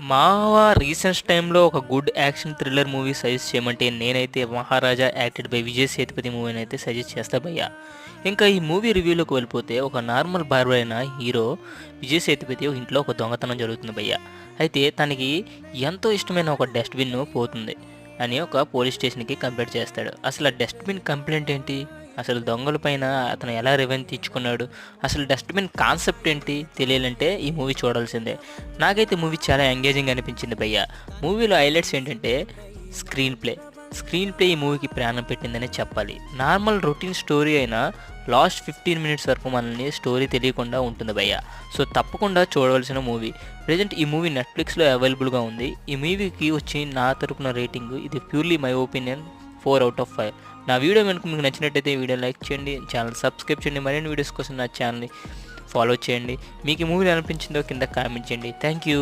మావా రీసెంట్ టైంలో ఒక good action thriller movie suggest చేయమంటే నేనైతే మహారాజా యాక్టెడ్ బై విజయ్ సేతుపతి మూవీని అయితే సజెస్ట్ చేస్తా భయ్యా. ఇంకా ఈ మూవీ రివ్యూలోకి వెళ్ళిపోతే ఒక నార్మల్ బార్బర్ అయిన హీరో విజయ్ సేతుపతి ఒక ఇంట్లో ఒక దొంగతనం జరుగుతుంది భయ్యా. అయితే తనకి ఎంతో ఇష్టమైన ఒక డస్ట్బిన్ పోతుంది అని ఒక పోలీస్ స్టేషన్కి కంప్లైంట్ చేస్తాడు. అసలు ఆ డస్ట్బిన్ కంప్లైంట్ ఏంటి, అసలు దొంగల పైన అతను ఎలా రెవెన్యూ తెచ్చుకున్నాడు, అసలు డస్ట్బిన్ కాన్సెప్ట్ ఏంటి తెలియాలంటే ఈ మూవీ చూడాల్సిందే. నాకైతే మూవీ చాలా ఎంగేజింగ్ అనిపించింది భయ్య. మూవీలో హైలైట్స్ ఏంటంటే స్క్రీన్ ప్లే ఈ మూవీకి ప్రాణం పెట్టిందనే చెప్పాలి. నార్మల్ రొటీన్ స్టోరీ అయినా లాస్ట్ 15 మినిట్స్ వరకు మనల్ని స్టోరీ తెలియకుండా ఉంటుంది భయ్య. సో తప్పకుండా చూడవలసిన మూవీ. ప్రజెంట్ ఈ మూవీ నెట్ఫ్లిక్స్లో అవైలబుల్గా ఉంది. ఈ మూవీకి వచ్చి నా తరపున రేటింగ్, ఇది ప్యూర్లీ మై ఒపీనియన్, 4/5. నా వీడియో కనుక మీకు నచ్చినట్టయితే వీడియో లైక్ చేయండి, ఛానల్ సబ్స్క్రైబ్ చేయండి, మరిన్ని వీడియోస్ కోసం నా ఛానల్ని ఫాలో చేయండి. మీకు ఈ మూవీ అనిపించిందో కింద కామెంట్ చేయండి. Thank you.